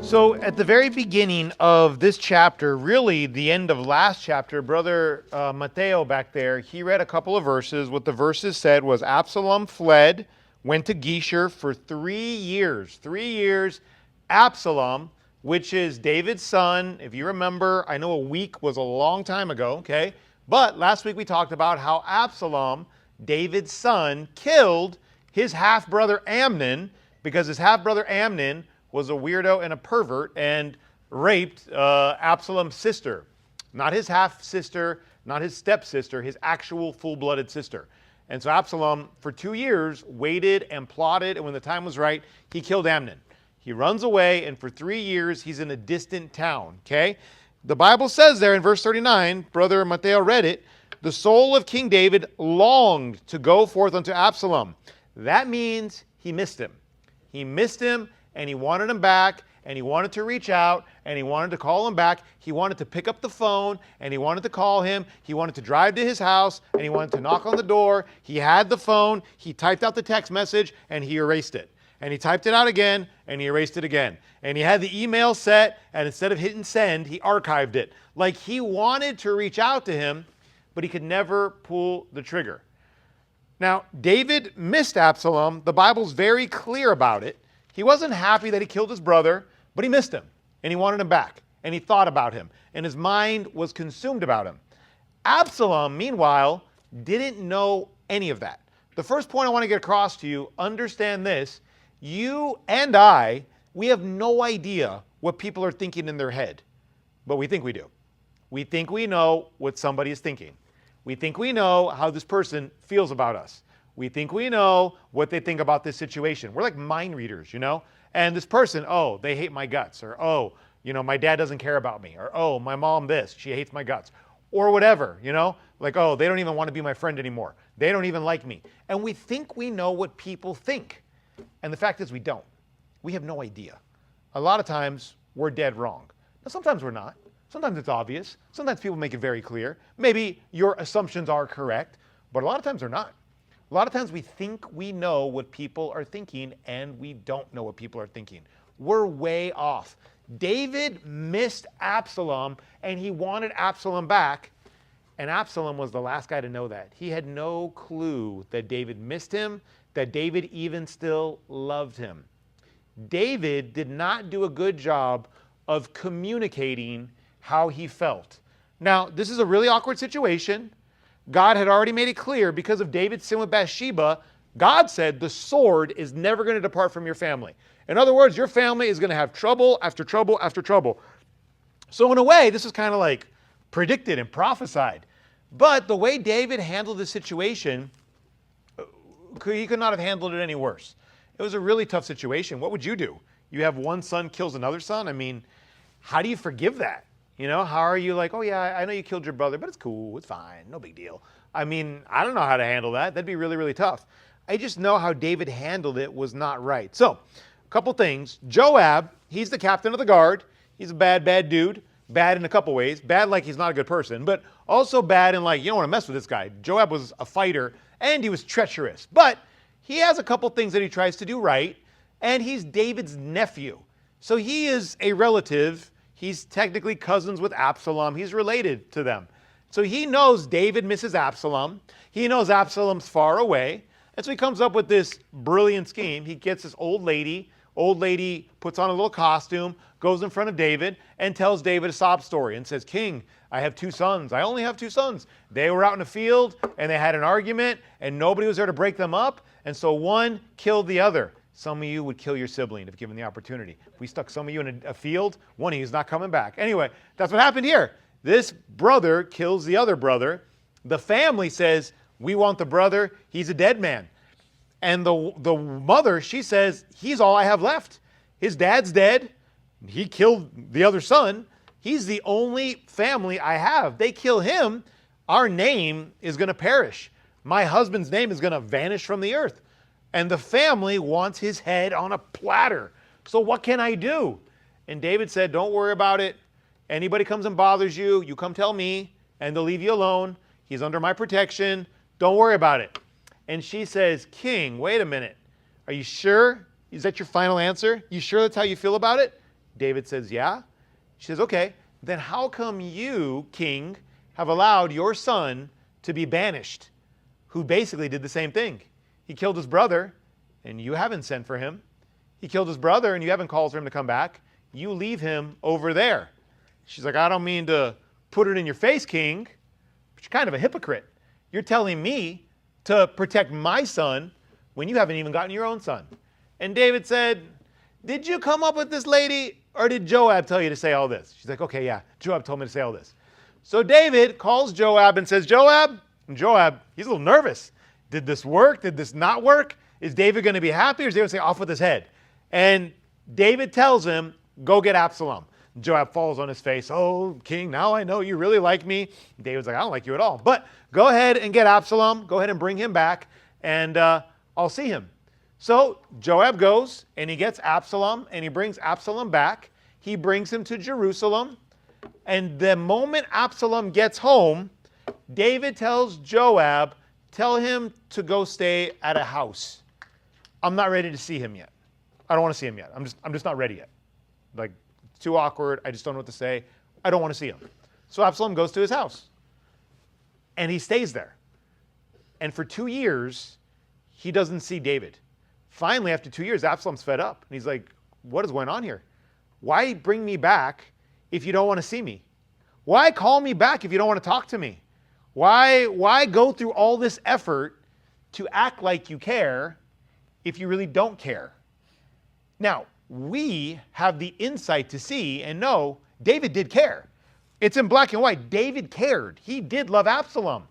So at the very beginning of this chapter, really the end of last chapter, Brother Mateo back there, he read a couple of verses. What the verses said was Absalom fled, went to Geshur for 3 years. 3 years, Absalom, which is David's son. If you remember, I know a week was a long time ago, okay? But last week we talked about how Absalom, David's son, killed his half-brother Amnon because his half-brother Amnon was a weirdo and a pervert and raped Absalom's sister. Not his half-sister, not his stepsister, his actual full-blooded sister. And so Absalom, for 2 years, waited and plotted, and when the time was right, he killed Amnon. He runs away, and for 3 years, he's in a distant town, okay? The Bible says there in verse 39, Brother Mateo read it, the soul of King David longed to go forth unto Absalom. That means he missed him. He missed him, and he wanted him back, and he wanted to reach out, and he wanted to call him back. He wanted to pick up the phone, and he wanted to call him. He wanted to drive to his house, and he wanted to knock on the door. He had the phone. He typed out the text message, and he erased it. And he typed it out again, and he erased it again. And he had the email set, and instead of hitting send, he archived it. Like he wanted to reach out to him, but he could never pull the trigger. Now, David missed Absalom. The Bible's very clear about it. He wasn't happy that he killed his brother, but he missed him, and he wanted him back, and he thought about him, and his mind was consumed about him. Absalom, meanwhile, didn't know any of that. The first point I want to get across to you, understand this, you and I, we have no idea what people are thinking in their head, but we think we do. We think we know what somebody is thinking. We think we know how this person feels about us. We think we know what they think about this situation. We're like mind readers, you know? And this person, oh, they hate my guts. Or, oh, you know, my dad doesn't care about me. Or, oh, my mom this, she hates my guts. Or whatever, you know? Like, oh, they don't even want to be my friend anymore. They don't even like me. And we think we know what people think. And the fact is we don't. We have no idea. A lot of times we're dead wrong. Now, sometimes we're not. Sometimes it's obvious. Sometimes people make it very clear. Maybe your assumptions are correct, but a lot of times they're not. A lot of times we think we know what people are thinking, and we don't know what people are thinking. We're way off. David missed Absalom, and he wanted Absalom back, and Absalom was the last guy to know that. He had no clue that David missed him, that David even still loved him. David did not do a good job of communicating how he felt. Now, this is a really awkward situation. God had already made it clear because of David's sin with Bathsheba, God said the sword is never going to depart from your family. In other words, your family is going to have trouble after trouble after trouble. So in a way, this is kind of like predicted and prophesied. But the way David handled the situation, he could not have handled it any worse. It was a really tough situation. What would you do? You have one son kills another son? I mean, how do you forgive that? You know, how are you like, oh yeah, I know you killed your brother, but it's cool, it's fine, no big deal. I mean, I don't know how to handle that. That'd be really, really tough. I just know how David handled it was not right. So, a couple things. Joab, he's the captain of the guard. He's a bad, bad dude. Bad in a couple ways. Bad like he's not a good person, but also bad in like, you don't want to mess with this guy. Joab was a fighter, and he was treacherous. But he has a couple things that he tries to do right, and he's David's nephew. So he is a relative. He's technically cousins with Absalom. He's related to them. So he knows David misses Absalom. He knows Absalom's far away. And so he comes up with this brilliant scheme. He gets this old lady. Old lady puts on a little costume, goes in front of David, and tells David a sob story and says, King, I have 2 sons. I only have 2 sons. They were out in the field, and they had an argument, and nobody was there to break them up. And so one killed the other. Some of you would kill your sibling if given the opportunity. If we stuck some of you in a field, one of you is not coming back. Anyway, that's what happened here. This brother kills the other brother. The family says, we want the brother. He's a dead man. And the mother, she says, he's all I have left. His dad's dead. He killed the other son. He's the only family I have. They kill him, our name is going to perish. My husband's name is going to vanish from the earth. And the family wants his head on a platter. So what can I do? And David said, don't worry about it. Anybody comes and bothers you, you come tell me, and they'll leave you alone. He's under my protection. Don't worry about it. And she says, King, wait a minute. Are you sure? Is that your final answer? You sure that's how you feel about it? David says, yeah. She says, okay, then how come you, king, have allowed your son to be banished, who basically did the same thing? He killed his brother, and you haven't sent for him. He killed his brother, and you haven't called for him to come back. You leave him over there. She's like, I don't mean to put it in your face, king, but you're kind of a hypocrite. You're telling me to protect my son when you haven't even gotten your own son. And David said, did you come up with this lady, or did Joab tell you to say all this? She's like, okay, yeah, Joab told me to say all this. So David calls Joab and says, Joab, and Joab, he's a little nervous. Did this work? Did this not work? Is David going to be happy, or is David going to say, off with his head? And David tells him, go get Absalom. Joab falls on his face. Oh, king, now I know you really like me. David's like, I don't like you at all. But go ahead and get Absalom. Go ahead and bring him back, and I'll see him. So Joab goes, and he gets Absalom, and he brings Absalom back. He brings him to Jerusalem. And the moment Absalom gets home, David tells Joab, tell him to go stay at a house. I'm not ready to see him yet. I don't want to see him yet. I'm just not ready yet. Like, it's too awkward. I just don't know what to say. I don't want to see him. So Absalom goes to his house. And he stays there. And for 2 years, he doesn't see David. Finally, after 2 years, Absalom's fed up. And he's like, what is going on here? Why bring me back if you don't want to see me? Why call me back if you don't want to talk to me? Why go through all this effort to act like you care if you really don't care? Now, we have the insight to see and know David did care. It's in black and white. David cared. He did love Absalom.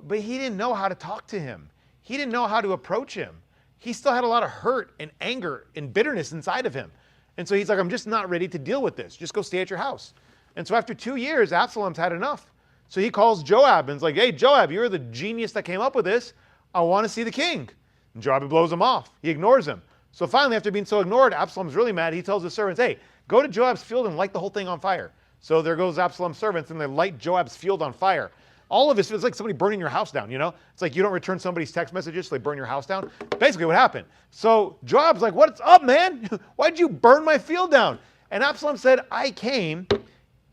But he didn't know how to talk to him. He didn't know how to approach him. He still had a lot of hurt and anger and bitterness inside of him. And so he's like, I'm just not ready to deal with this. Just go stay at your house. And so after 2 years, Absalom's had enough. So he calls Joab and is like, hey, Joab, you're the genius that came up with this. I want to see the king. And Joab blows him off. He ignores him. So finally, after being so ignored, Absalom's really mad. He tells his servants, hey, go to Joab's field and light the whole thing on fire. So there goes Absalom's servants, and they light Joab's field on fire. All of this feels like somebody burning your house down, you know? It's like you don't return somebody's text messages, so they burn your house down. Basically what happened. So Joab's like, what's up, man? Why'd you burn my field down? And Absalom said, I came,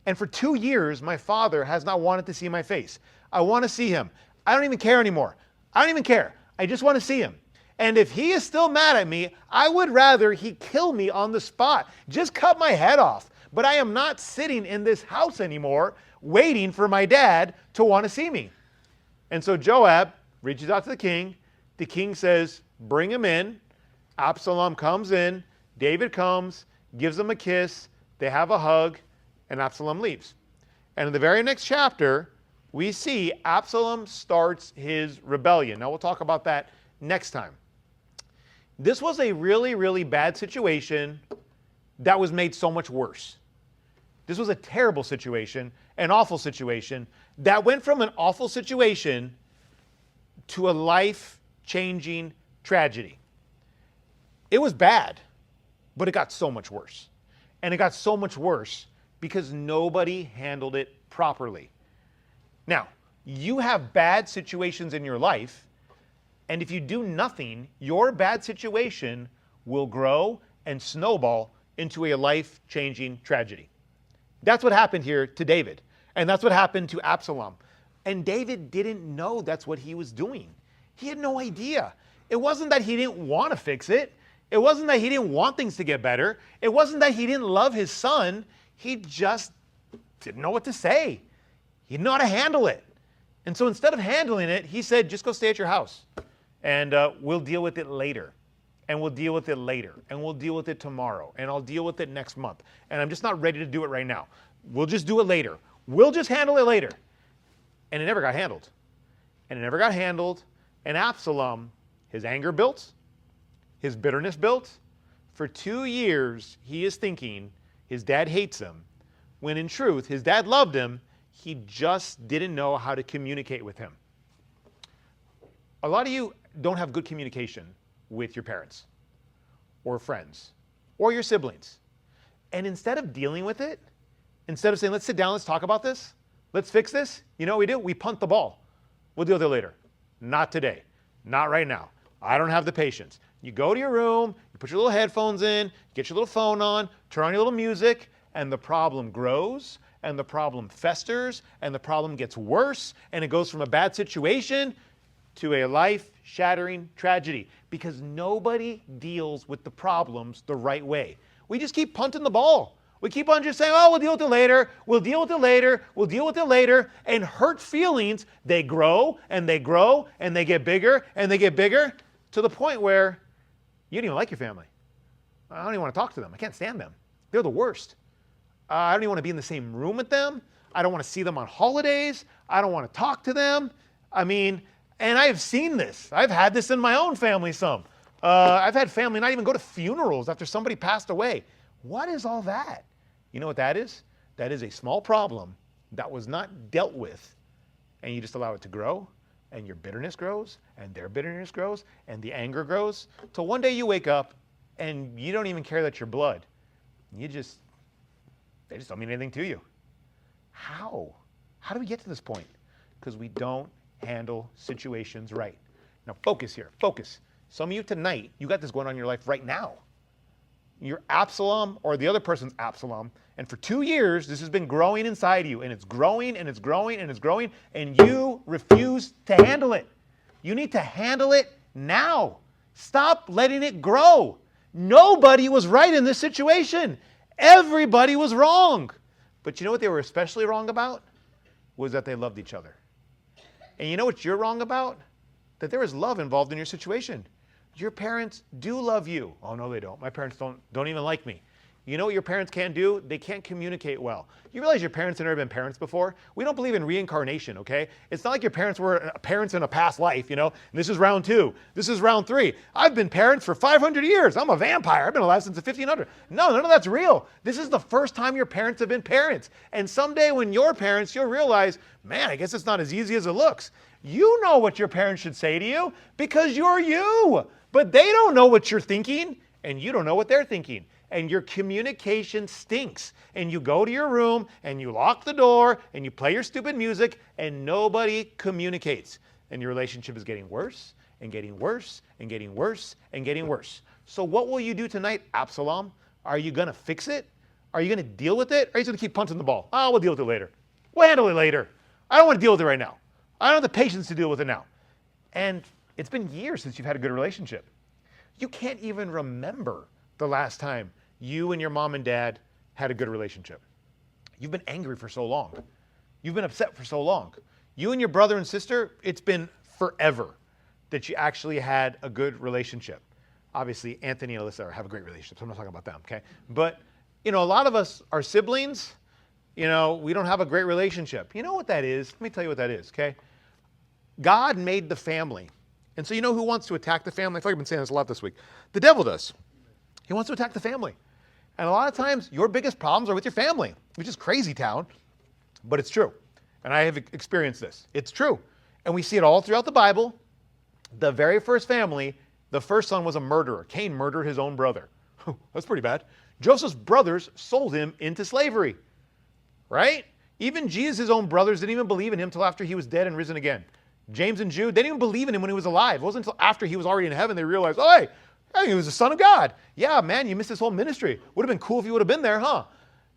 and for 2 years, my father has not wanted to see my face. I want to see him. I don't even care anymore. I don't even care. I just want to see him. And if he is still mad at me, I would rather he kill me on the spot. Just cut my head off. But I am not sitting in this house anymore waiting for my dad to want to see me. And so Joab reaches out to the king. The king says, bring him in. Absalom comes in. David comes, gives him a kiss. They have a hug, and Absalom leaves. And in the very next chapter, we see Absalom starts his rebellion. Now we'll talk about that next time. This was a really, really bad situation that was made so much worse. This was a terrible situation, an awful situation, that went from an awful situation to a life-changing tragedy. It was bad, but it got so much worse. And it got so much worse because nobody handled it properly. Now, you have bad situations in your life, and if you do nothing, your bad situation will grow and snowball into a life-changing tragedy. That's what happened here to David. And that's what happened to Absalom. And David didn't know that's what he was doing. He had no idea. It wasn't that he didn't want to fix it. It wasn't that he didn't want things to get better. It wasn't that he didn't love his son. He just didn't know what to say. He didn't know how to handle it. And so instead of handling it, he said, just go stay at your house. And we'll deal with it later. And we'll deal with it later. And we'll deal with it tomorrow. And I'll deal with it next month. And I'm just not ready to do it right now. We'll just do it later. We'll just handle it later. And it never got handled. And it never got handled. And Absalom, his anger built. His bitterness built. For 2 years, he is thinking his dad hates him. When in truth, his dad loved him. He just didn't know how to communicate with him. A lot of you don't have good communication with your parents or friends or your siblings. And instead of dealing with it, instead of saying, let's sit down, let's talk about this, let's fix this, you know what we do? We punt the ball. We'll deal with it later. Not today. Not right now. I don't have the patience. You go to your room, you put your little headphones in, get your little phone on, turn on your little music, and the problem grows, and the problem festers, and the problem gets worse, and it goes from a bad situation to a life-shattering tragedy because nobody deals with the problems the right way. We just keep punting the ball. We keep on just saying, oh, we'll deal with it later, we'll deal with it later, we'll deal with it later, and hurt feelings, they grow, and they grow, and they get bigger, and they get bigger, to the point where you don't even like your family. I don't even want to talk to them. I can't stand them. They're the worst. I don't even want to be in the same room with them. I don't want to see them on holidays. I don't want to talk to them. I mean, and I have seen this. I've had this in my own family some. I've had family not even go to funerals after somebody passed away. What is all that? You know what that is? That is a small problem that was not dealt with, and you just allow it to grow, and your bitterness grows, and their bitterness grows, and the anger grows, till one day you wake up, and you don't even care that you're blood. They just don't mean anything to you. How? How do we get to this point? Because we don't handle situations right. Now focus here, focus. Some of you tonight, you got this going on in your life right now. You're Absalom or the other person's Absalom, and for 2 years, this has been growing inside you, and it's growing, and it's growing, and it's growing, and you refuse to handle it. You need to handle it now. Stop letting it grow. Nobody was right in this situation. Everybody was wrong. But you know what they were especially wrong about? Was that they loved each other. And you know what you're wrong about? That there is love involved in your situation. Your parents do love you. Oh, no, they don't. My parents don't even like me. You know what your parents can't do? They can't communicate well. You realize your parents have never been parents before? We don't believe in reincarnation, okay? It's not like your parents were parents in a past life, you know? And this is round 2. This is round 3. I've been parents for 500 years. I'm a vampire. I've been alive since the 1500s. No, none of that's real. This is the first time your parents have been parents. And someday when you're parents, you'll realize, man, I guess it's not as easy as it looks. You know what your parents should say to you because you're you. But they don't know what you're thinking, and you don't know what they're thinking. And your communication stinks. And you go to your room, and you lock the door, and you play your stupid music, and nobody communicates. And your relationship is getting worse, and getting worse, and getting worse, and getting worse. So what will you do tonight, Absalom? Are you going to fix it? Are you going to deal with it? Or are you going to keep punting the ball? Oh, we'll deal with it later. We'll handle it later. I don't want to deal with it right now. I don't have the patience to deal with it now. And it's been years since you've had a good relationship. You can't even remember the last time you and your mom and dad had a good relationship. You've been angry for so long. You've been upset for so long. You and your brother and sister, it's been forever that you actually had a good relationship. Obviously, Anthony and Alyssa have a great relationship, so I'm not talking about them, okay? But, you know, a lot of us are siblings. You know, we don't have a great relationship. You know what that is? Let me tell you what that is, okay? God made the family. And so you know who wants to attack the family? I feel like I've been saying this a lot this week. The devil does. He wants to attack the family. And a lot of times, your biggest problems are with your family, which is crazy town, but it's true. And I have experienced this. It's true. And we see it all throughout the Bible. The very first family, the first son was a murderer. Cain murdered his own brother. That's pretty bad. Joseph's brothers sold him into slavery, right? Even Jesus' own brothers didn't even believe in him until after he was dead and risen again. James and Jude, they didn't even believe in him when he was alive. It wasn't until after he was already in heaven they realized, oh, hey, he was the Son of God. Yeah, man, you missed his whole ministry. Would have been cool if you would have been there, huh?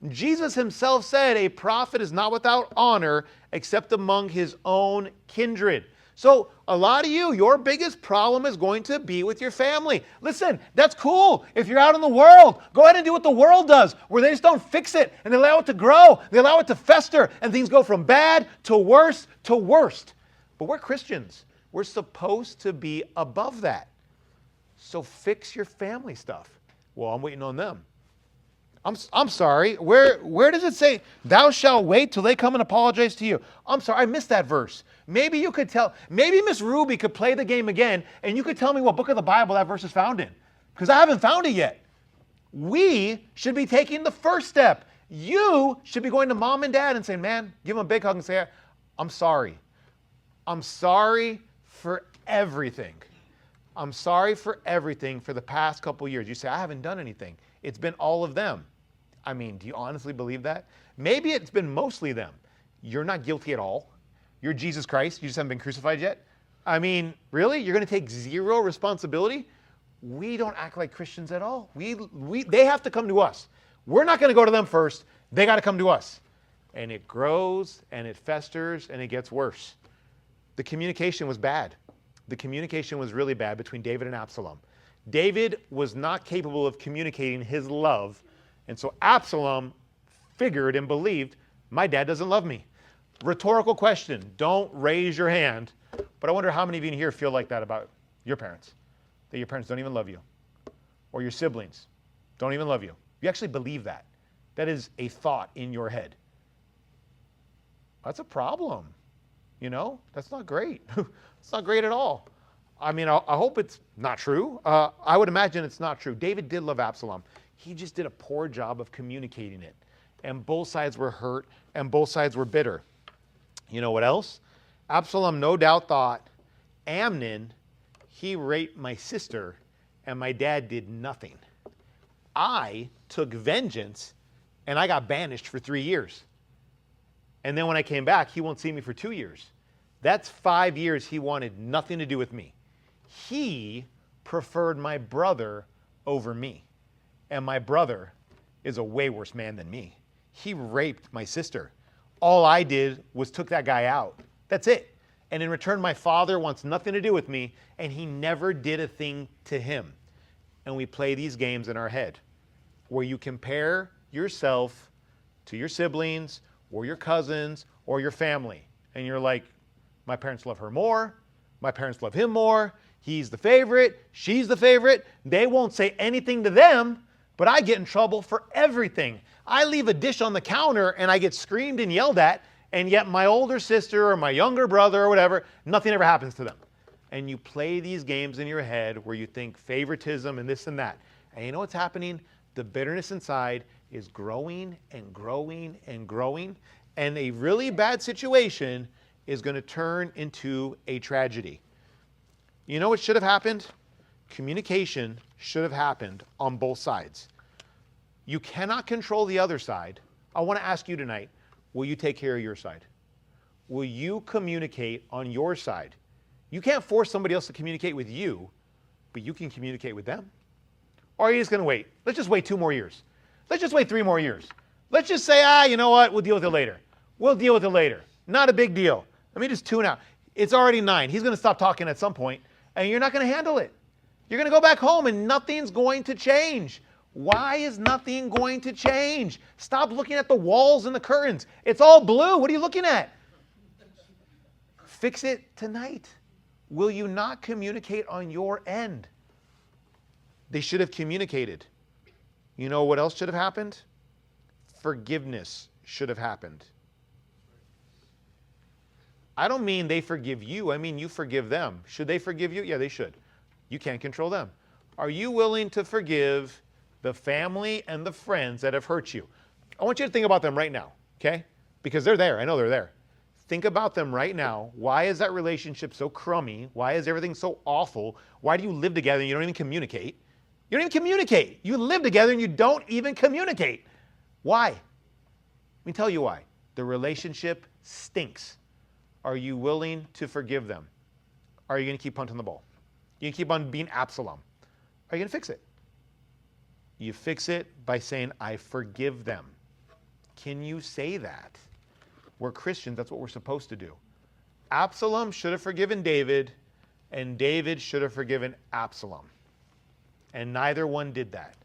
Jesus himself said a prophet is not without honor except among his own kindred. So a lot of you, your biggest problem is going to be with your family. Listen, that's cool. If you're out in the world, go ahead and do what the world does, where they just don't fix it and they allow it to grow. They allow it to fester and things go from bad to worse to worst. But we're Christians. We're supposed to be above that. So fix your family stuff. Well, I'm waiting on them. I'm sorry. Where does it say, thou shalt wait till they come and apologize to you? I'm sorry, I missed that verse. Maybe you could tell, maybe Miss Ruby could play the game again and you could tell me what book of the Bible that verse is found in. Because I haven't found it yet. We should be taking the first step. You should be going to mom and dad and saying, man, give them a big hug and say, I'm sorry. I'm sorry for everything. I'm sorry for everything for the past couple years. You say, I haven't done anything. It's been all of them. I mean, do you honestly believe that? Maybe it's been mostly them. You're not guilty at all. You're Jesus Christ. You just haven't been crucified yet. I mean, really? You're going to take zero responsibility? we don't act like Christians at all. They have to come to us. We're not going to go to them first. They got to come to us. And it grows and it festers and it gets worse. The communication was bad. The communication was really bad between David and Absalom. David was not capable of communicating his love. And so Absalom figured and believed, my dad doesn't love me. Rhetorical question. Don't raise your hand. But I wonder how many of you in here feel like that about your parents. That your parents don't even love you. Or your siblings don't even love you. You actually believe that. That is a thought in your head. That's a problem. You know, that's not great. It's not great at all. I mean, I hope it's not true. I would imagine it's not true. David did love Absalom. He just did a poor job of communicating it. And both sides were hurt and both sides were bitter. You know what else? Absalom no doubt thought, Amnon, he raped my sister and my dad did nothing. I took vengeance and I got banished for 3 years. And then when I came back, he won't see me for 2 years. That's 5 years he wanted nothing to do with me. He preferred my brother over me. And my brother is a way worse man than me. He raped my sister. All I did was took that guy out. That's it. And in return, my father wants nothing to do with me, and he never did a thing to him. And we play these games in our head where you compare yourself to your siblings or your cousins or your family. And you're like, my parents love her more. My parents love him more. He's the favorite. She's the favorite. They won't say anything to them, but I get in trouble for everything. I leave a dish on the counter and I get screamed and yelled at, and yet my older sister or my younger brother or whatever, nothing ever happens to them. And you play these games in your head where you think favoritism and this and that. And you know what's happening? The bitterness inside is growing and growing and growing. And a really bad situation is going to turn into a tragedy. You know what should have happened? Communication should have happened on both sides. You cannot control the other side. I want to ask you tonight, will you take care of your side? Will you communicate on your side? You can't force somebody else to communicate with you, but you can communicate with them. Or are you just going to wait? Let's just wait 2 more years. Let's just wait 3 more years. Let's just say, you know what? We'll deal with it later. We'll deal with it later. Not a big deal. Let me just tune out. It's already 9. He's going to stop talking at some point, and you're not going to handle it. You're going to go back home, and nothing's going to change. Why is nothing going to change? Stop looking at the walls and the curtains. It's all blue. What are you looking at? Fix it tonight. Will you not communicate on your end? They should have communicated. You know what else should have happened? Forgiveness should have happened. I don't mean they forgive you. I mean you forgive them. Should they forgive you? Yeah, they should. You can't control them. Are you willing to forgive the family and the friends that have hurt you? I want you to think about them right now, okay? Because they're there. I know they're there. Think about them right now. Why is that relationship so crummy? Why is everything so awful? Why do you live together and you don't even communicate? You don't even communicate. You live together and you don't even communicate. Why? Let me tell you why. The relationship stinks. Are you willing to forgive them? Or are you going to keep punting the ball? You can keep on being Absalom. Are you going to fix it? You fix it by saying, I forgive them. Can you say that? We're Christians. That's what we're supposed to do. Absalom should have forgiven David, and David should have forgiven Absalom. And neither one did that.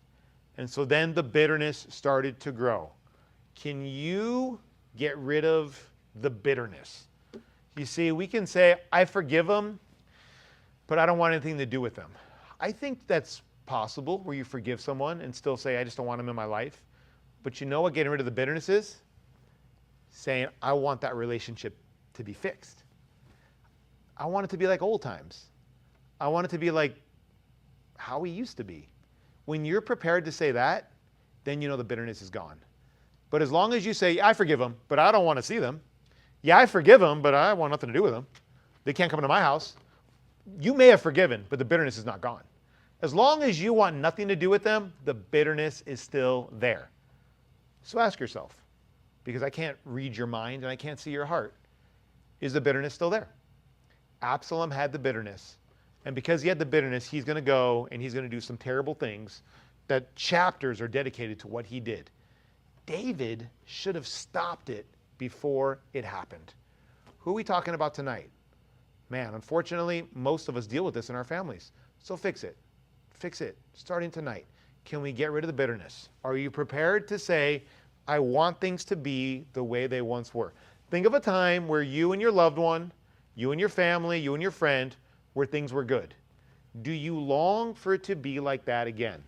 And so then the bitterness started to grow. Can you get rid of the bitterness? You see, we can say, I forgive them, but I don't want anything to do with them. I think that's possible, where you forgive someone and still say, I just don't want them in my life. But you know what getting rid of the bitterness is? Saying, I want that relationship to be fixed. I want it to be like old times. I want it to be like how we used to be. When you're prepared to say that, then you know the bitterness is gone. But as long as you say, I forgive them, but I don't want to see them. Yeah, I forgive them, but I want nothing to do with them. They can't come into my house. You may have forgiven, but the bitterness is not gone. As long as you want nothing to do with them, the bitterness is still there. So ask yourself, because I can't read your mind and I can't see your heart, is the bitterness still there? Absalom had the bitterness. And because he had the bitterness, he's going to go and he's going to do some terrible things that chapters are dedicated to what he did. David should have stopped it before it happened. Who are we talking about tonight? Man, unfortunately, most of us deal with this in our families. So fix it. Fix it. Starting tonight. Can we get rid of the bitterness? Are you prepared to say, I want things to be the way they once were? Think of a time where you and your loved one, you and your family, you and your friend, where things were good. Do you long for it to be like that again?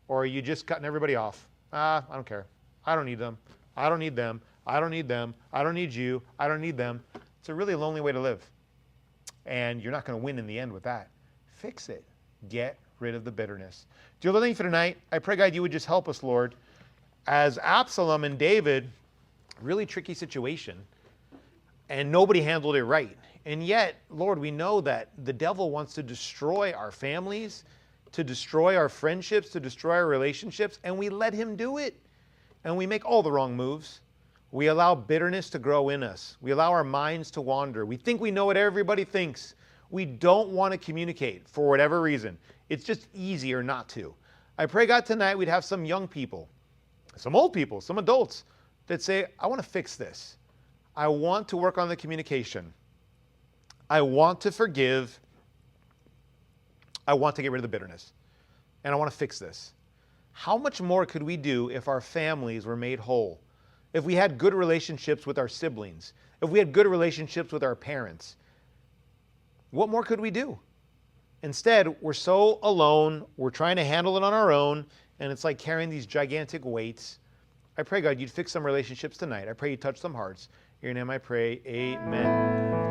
Or are you just cutting everybody off? I don't care. I don't need them. I don't need them. I don't need them. I don't need you. I don't need them. It's a really lonely way to live. And you're not going to win in the end with that. Fix it. Get rid of the bitterness. Dear Lord, thank you for tonight. I pray, God, you would just help us, Lord. As Absalom and David, really tricky situation. And nobody handled it right. And yet, Lord, we know that the devil wants to destroy our families, to destroy our friendships, to destroy our relationships, and we let him do it. And we make all the wrong moves. We allow bitterness to grow in us. We allow our minds to wander. We think we know what everybody thinks. We don't want to communicate for whatever reason. It's just easier not to. I pray, God, tonight we'd have some young people, some old people, some adults that say, I want to fix this. I want to work on the communication. I want to forgive. I want to get rid of the bitterness. And I want to fix this. How much more could we do if our families were made whole? If we had good relationships with our siblings? If we had good relationships with our parents? What more could we do? Instead, we're so alone, we're trying to handle it on our own, and it's like carrying these gigantic weights. I pray, God, you'd fix some relationships tonight. I pray you touch some hearts. In your name I pray, amen.